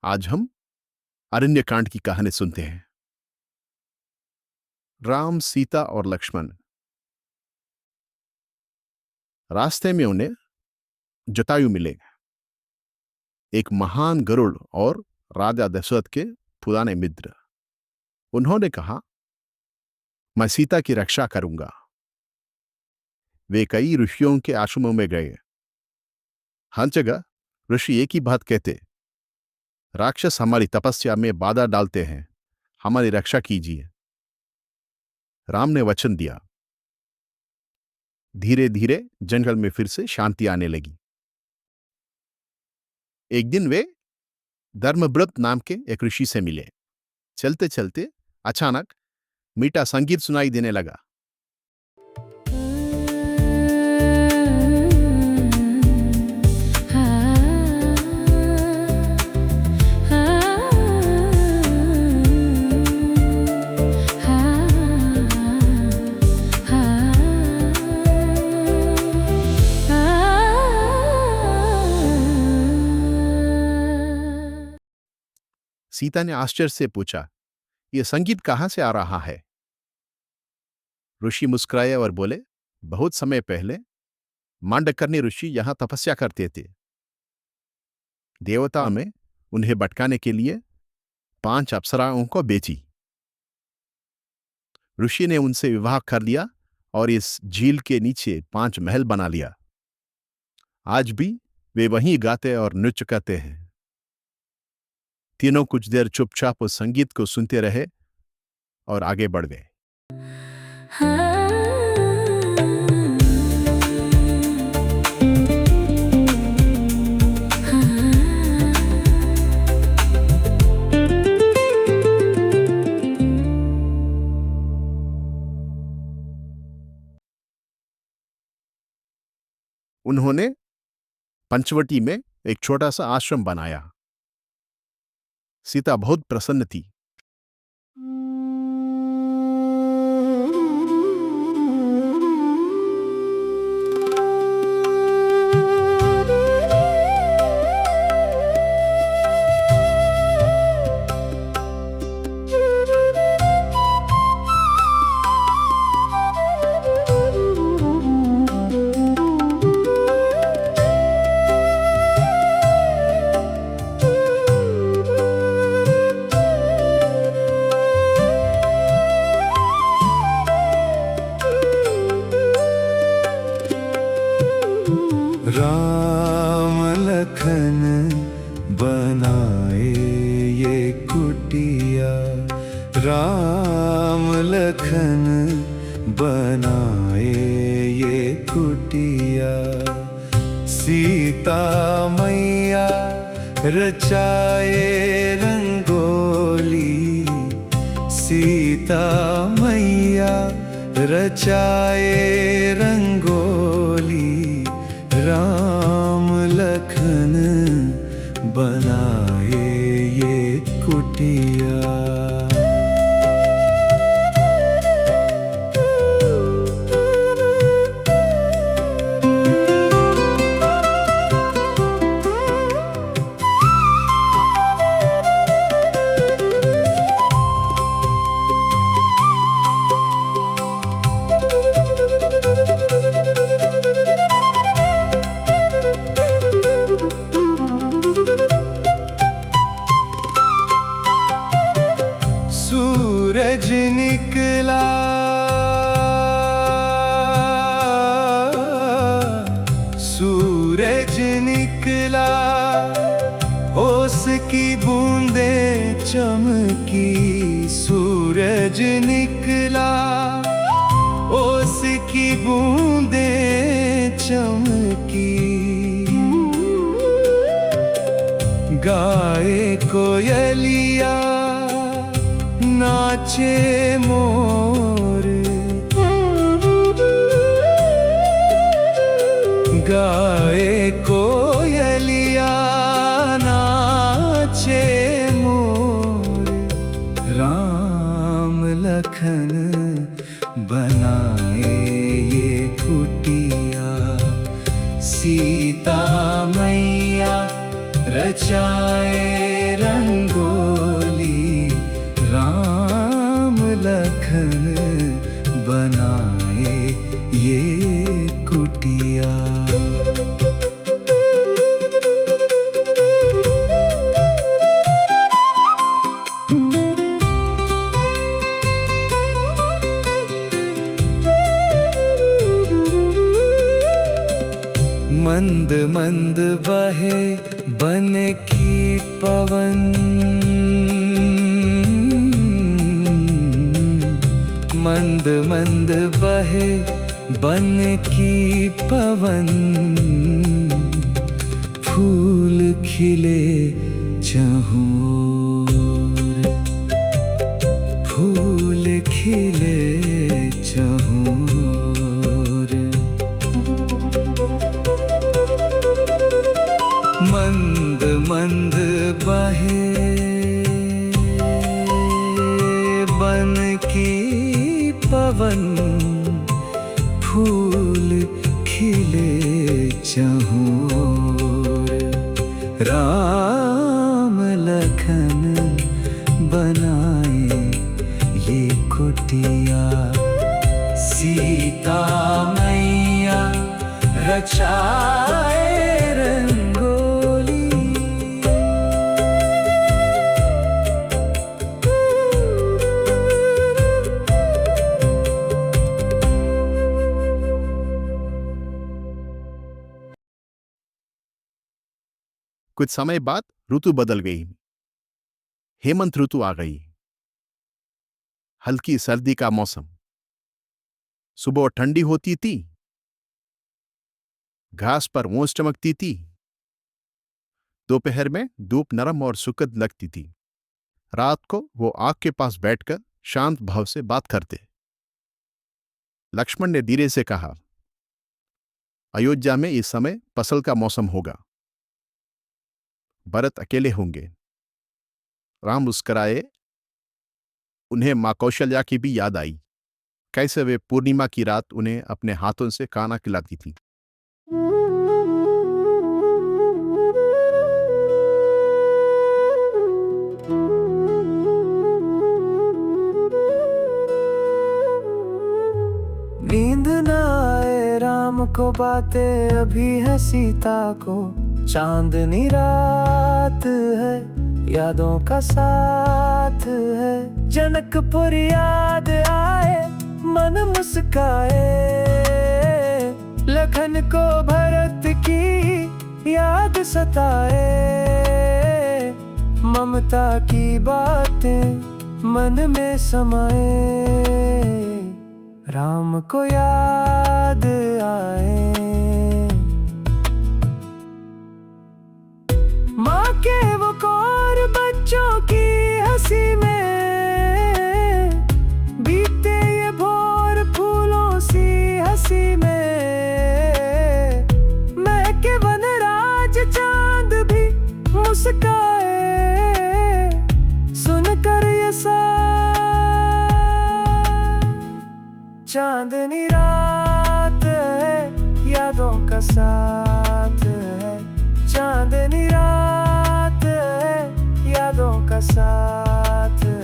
आज हम अरण्यकांड की कहानी सुनते हैं। राम, सीता और लक्ष्मण। रास्ते में उन्हें जटायु मिले, एक महान गरुड़ और राजा दशरथ के पुराने मित्र। उन्होंने कहा, मैं सीता की रक्षा करूंगा। वे कई ऋषियों के आश्रमों में गए। हर जगह ऋषि एक ही बात कहते, राक्षस हमारी तपस्या में बाधा डालते हैं, हमारी रक्षा कीजिए। राम ने वचन दिया। धीरे धीरे जंगल में फिर से शांति आने लगी। एक दिन वे धर्मव्रत नाम के एक ऋषि से मिले। चलते चलते अचानक मीठा संगीत सुनाई देने लगा। सीता ने आश्चर्य से पूछा, यह संगीत कहां से आ रहा है? ऋषि मुस्कुराए और बोले, बहुत समय पहले मांडकर्णी ऋषि यहां तपस्या करते थे। देवता में उन्हें भटकाने के लिए 5 अप्सराओं को बेची। ऋषि ने उनसे विवाह कर लिया और इस झील के नीचे 5 महल बना लिया। आज भी वे वहीं गाते और नृत्य करते हैं। तीनों कुछ देर चुपचाप उस संगीत को सुनते रहे और आगे बढ़ गए। उन्होंने पंचवटी में एक छोटा सा आश्रम बनाया। सीता बहुत प्रसन्न थी। राम लखन बनाए ये कुटिया, राम लखन बनाए ये कुटिया। सीता मैया रचाए रंगोली, सीता मैया रचाए रंगोली। राम लखन बनाए ये कुटिया। सूरज निकला, सूरज निकला, ओस की बूंदें चमकी। सूरज निकला, ओस की बूंदें चमकी। गाए कोयलिया, नाचे मोर। गाए कोयलिया, नाचे मोर। राम लखन बनाए ये कुटिया। सीता मैया रचाए रंगोली, राम लखन बनाए ये कुटिया। मंद मंद बहे बन की पवन, मंद मंद बहे बन की पवन, फूल खिले चहुर, फूल खिले चहुर। मंद मंद बहे बन की पवन, फूल खिले चहुर। राम लखन बनाए ये कुटिया, सीता मैया रचाए रंगोली। कुछ समय बाद ऋतु बदल गई। हेमंत ऋतु आ गई। हल्की सर्दी का मौसम। सुबह ठंडी होती थी, घास पर ओस चमकती थी। दोपहर में धूप नरम और सुखद लगती थी। रात को वो आग के पास बैठकर शांत भाव से बात करते। लक्ष्मण ने धीरे से कहा, अयोध्या में इस समय फसल का मौसम होगा। भरत अकेले होंगे। राम मुस्कराए। उन्हें मां कौशल्या की भी याद आई। कैसे वे पूर्णिमा की रात उन्हें अपने हाथों से खाना खिलाती थी। नींद न आए राम को बातें अभी है सीता को, चांदनी रात है यादों का साथ है। जनकपुर याद आए मन मुस्काए, लखन को भरत की याद सताए। ममता की बातें मन में समाए, राम को याद आए। माँ के वो कौर बच्चों की हंसी में, बीते ये भोर फूलों सी हंसी में। महके वनराज चांद भी मुस्काए, सुनकर ये चांदनी रात है यादों का साथ है। चांदनी रात है यादों का साथ है।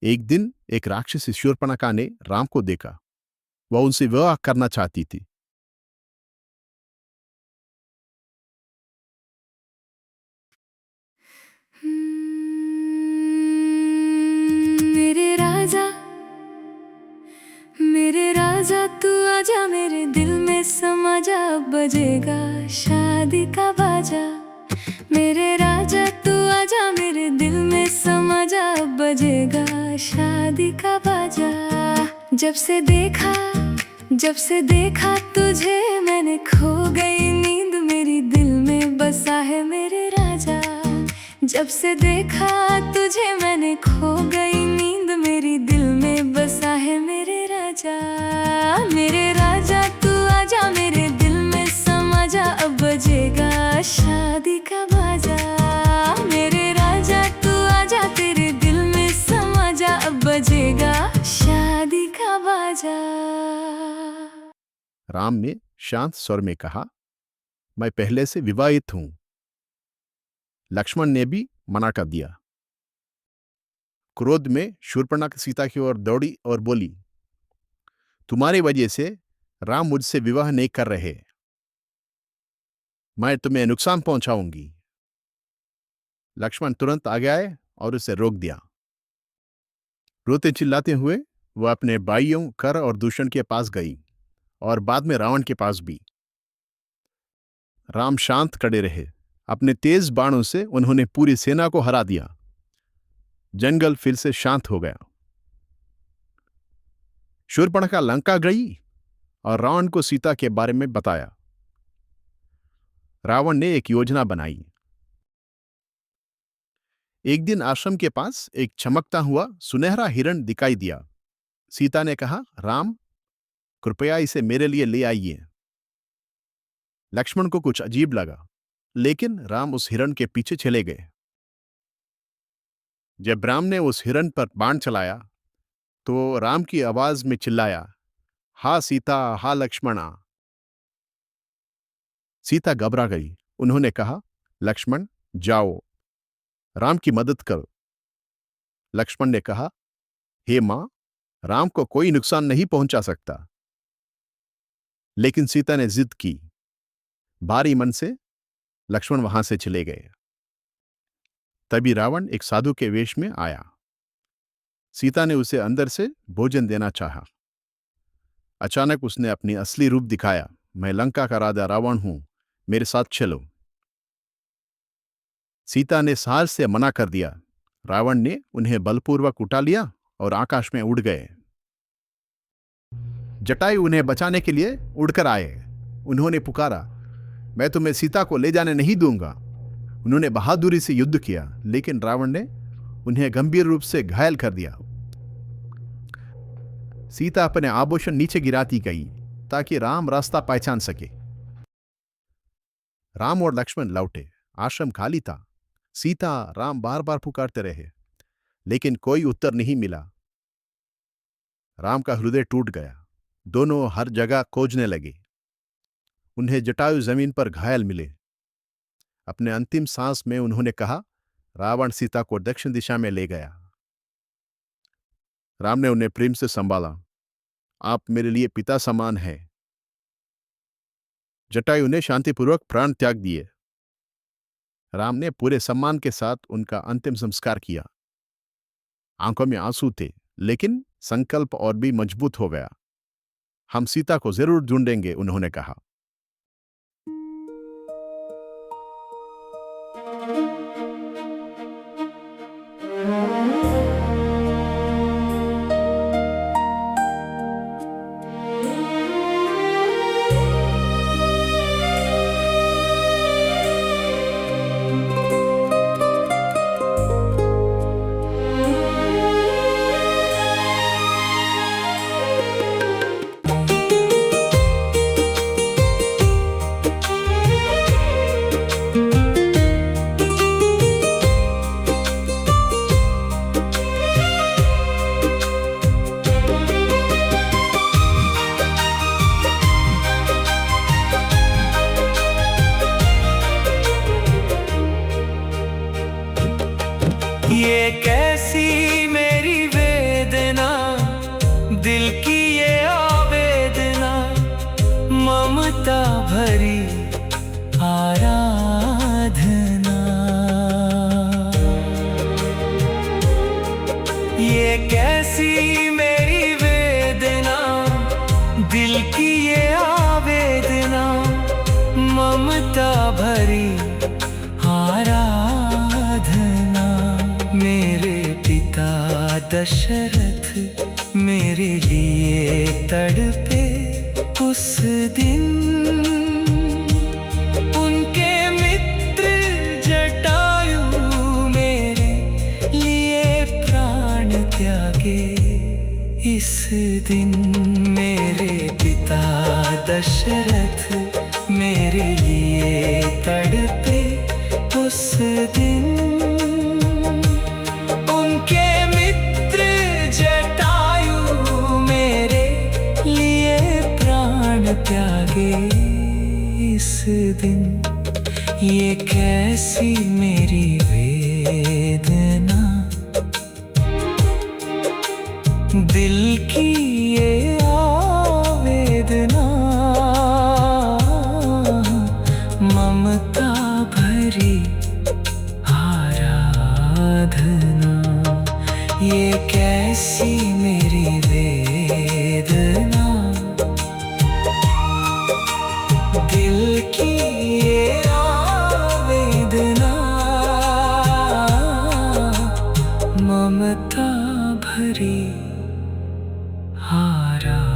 एक दिन एक राक्षसी शूर्पणखा ने राम को देखा। वह उनसे विवाह करना चाहती थी। मेरे राजा तू आजा, मेरे दिल में समा जा, बजेगा शादी का बाजा। मेरे राजा तू आजा, मेरे दिल में समा जा। बजेगा शादी का बाजा। जब से देखा तुझे मैंने, खो गई नींद मेरी, दिल में बसा है मेरे राजा। जब से देखा तुझे मैंने, खो गई नींद मेरी, दिल में बसा है मेरे राजा। मेरे राजा तू आजा, मेरे दिल में समा जा, अब बजेगा शादी का बाजा। मेरे राजा तू आजा, तेरे दिल में समा जा, अब बजेगा शादी का बाजा। राम ने शांत स्वर में कहा, मैं पहले से विवाहित हूं। लक्ष्मण ने भी मना कर दिया। क्रोध में शूर्पणखा सीता की ओर दौड़ी और बोली, तुम्हारी वजह से राम मुझसे विवाह नहीं कर रहे, मैं तुम्हें नुकसान पहुंचाऊंगी। लक्ष्मण तुरंत आगे आए और उसे रोक दिया। रोते चिल्लाते हुए वह अपने भाइयों कर और दूषण के पास गई और बाद में रावण के पास भी। राम शांत खड़े रहे। अपने तेज बाणों से उन्होंने पूरी सेना को हरा दिया। जंगल फिर से शांत हो गया। शूर्पणखा लंका गई और रावण को सीता के बारे में बताया। रावण ने एक योजना बनाई। एक दिन आश्रम के पास एक चमकता हुआ सुनहरा हिरण दिखाई दिया। सीता ने कहा, राम, कृपया इसे मेरे लिए ले आइए। लक्ष्मण को कुछ अजीब लगा, लेकिन राम उस हिरण के पीछे चले गए। जब राम ने उस हिरण पर बाण चलाया तो राम की आवाज में चिल्लाया, हा सीता, हा लक्ष्मणा। सीता घबरा गई। उन्होंने कहा, लक्ष्मण, जाओ, राम की मदद करो। लक्ष्मण ने कहा, हे मां, राम को कोई नुकसान नहीं पहुंचा सकता। लेकिन सीता ने जिद की। भारी मन से लक्ष्मण वहां से चले गए। तभी रावण एक साधु के वेश में आया। सीता ने उसे अंदर से भोजन देना चाहा। अचानक उसने अपनी असली रूप दिखाया। मैं लंका का राजा रावण हूं, मेरे साथ चलो। सीता ने साहस से मना कर दिया। रावण ने उन्हें बलपूर्वक उठा लिया और आकाश में उड़ गए। जटायु उन्हें बचाने के लिए उड़कर आए। उन्होंने पुकारा, मैं तुम्हें सीता को ले जाने नहीं दूंगा। उन्होंने बहादुरी से युद्ध किया, लेकिन रावण ने उन्हें गंभीर रूप से घायल कर दिया। सीता अपने आभूषण नीचे गिराती गई ताकि राम रास्ता पहचान सके। राम और लक्ष्मण लौटे। आश्रम खाली था। सीता, राम बार बार पुकारते रहे, लेकिन कोई उत्तर नहीं मिला। राम का हृदय टूट गया। दोनों हर जगह खोजने लगे। उन्हें जटायु जमीन पर घायल मिले। अपने अंतिम सांस में उन्होंने कहा, रावण सीता को दक्षिण दिशा में ले गया। राम ने उन्हें प्रेम से संभाला। आप मेरे लिए पिता समान हैं। जटायु ने शांतिपूर्वक प्राण त्याग दिए। राम ने पूरे सम्मान के साथ उनका अंतिम संस्कार किया। आंखों में आंसू थे, लेकिन संकल्प और भी मजबूत हो गया। हम सीता को जरूर ढूंढेंगे, उन्होंने कहा। ये कैसी मेरी वेदना, दिल की ये आवेदना, ममता भरी आराधना। ये कैसी मेरी वेदना, दिल की ये आवेदना, ममता भरी आराधना। मेरे पिता दशरथ मेरे लिए तड़पे उस दिन। उनके मित्र जटायु मेरे लिए प्राण त्यागे इस दिन। मेरे पिता दशरथ मेरे लिए तड़पे उस दिन। उनके मित्र जटायु मेरे लिए प्राण त्यागे इस दिन। ये कैसी मेरी वेदना, दिल की ये आवेदना, ममता भरी आराधना। ये कैसी मेरी वेदना, दिल की ये आवेदना, ममता भरी आराधना।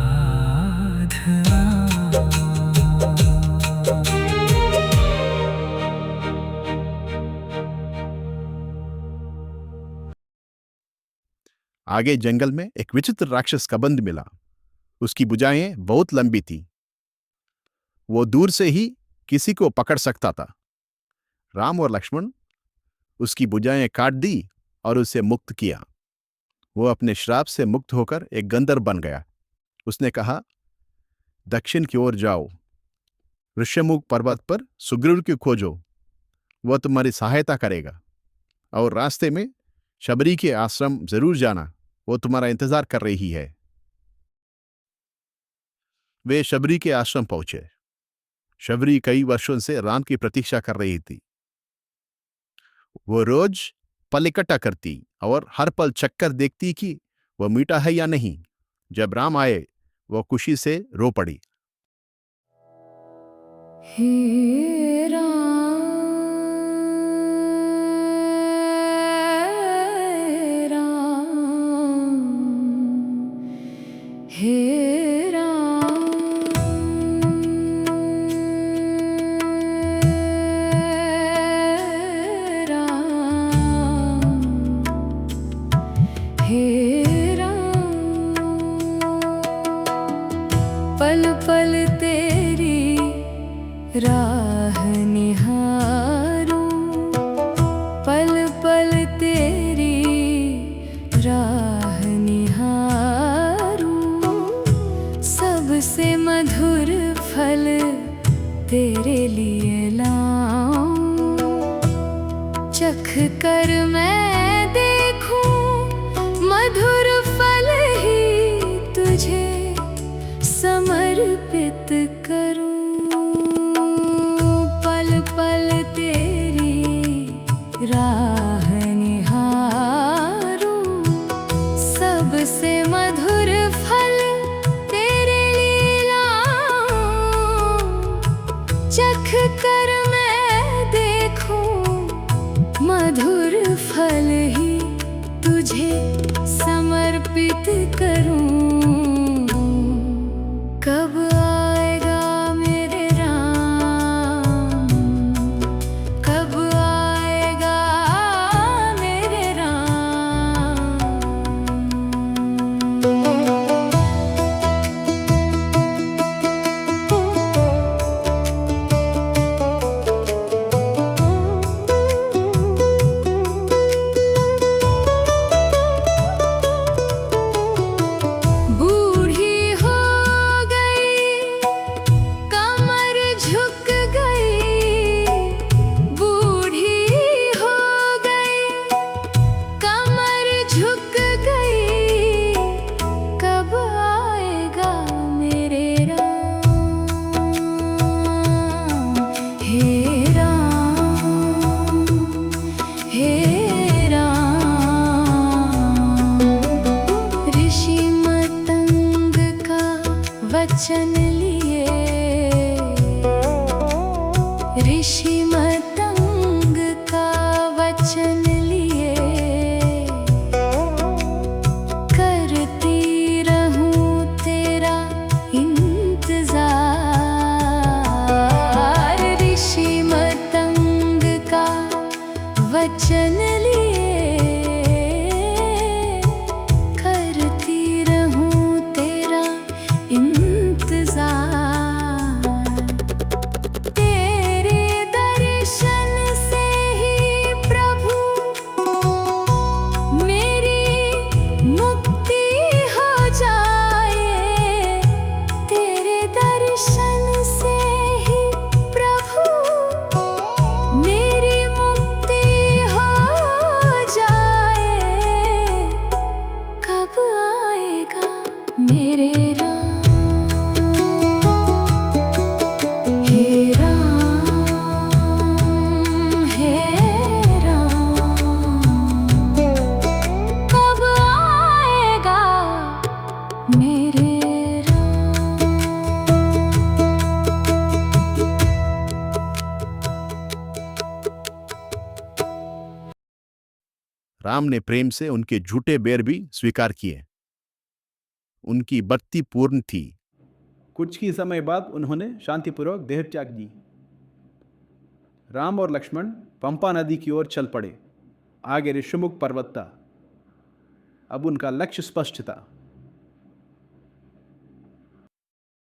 आगे जंगल में एक विचित्र राक्षस का बंद मिला। उसकी भुजाएं बहुत लंबी थी। वो दूर से ही किसी को पकड़ सकता था। राम और लक्ष्मण उसकी भुजाएं काट दी और उसे मुक्त किया। वो अपने श्राप से मुक्त होकर एक गंधर्व बन गया। उसने कहा, दक्षिण की ओर जाओ, ऋष्यमुख पर्वत पर सुग्रीव को खोजो, वह तुम्हारी सहायता करेगा। और रास्ते में शबरी के आश्रम जरूर जाना, वो तुम्हारा इंतजार कर रही है। वे शबरी के आश्रम पहुंचे। शबरी कई वर्षों से राम की प्रतीक्षा कर रही थी। वो रोज फल इकट्ठा करती और हर पल चक्कर देखती कि वह मीठा है या नहीं। जब राम आए, वह खुशी से रो पड़ी। हे राम, हे राम, हे राम, पल पल तेरी राह निहारूं, पल पल तेरी राह निहारूं, सबसे मधुर फल तेरे लिए लाऊं, चख कर मैं देखूं मधुर फल ही तुझे समर्पित करूं। पल पल तेरी राह निहारूं, सबसे मधुर फल तेरे लिए लाऊं, चख कर मैं देखूं मधुर फल ही तुझे समर्पित करूं। कब आएगा मेरे राम, कब आएगा मेरे राम। बूढ़ी हो गई, कमर झुक गई, बूढ़ी हो गई, कमर झुक गई, कब आएगा मेरे राम। हे राम, हे राम, ऋषि मतंग का वचन लिए, ऋषि मतंग का वचन लिए, राम ने प्रेम से उनके झूठे बेर भी स्वीकार किए। उनकी भक्ति पूर्ण थी। कुछ ही समय बाद उन्होंने शांतिपूर्वक देह त्याग दी। राम और लक्ष्मण पंपा नदी की ओर चल पड़े। आगे ऋषिमुख पर्वत था। अब उनका लक्ष्य स्पष्ट था।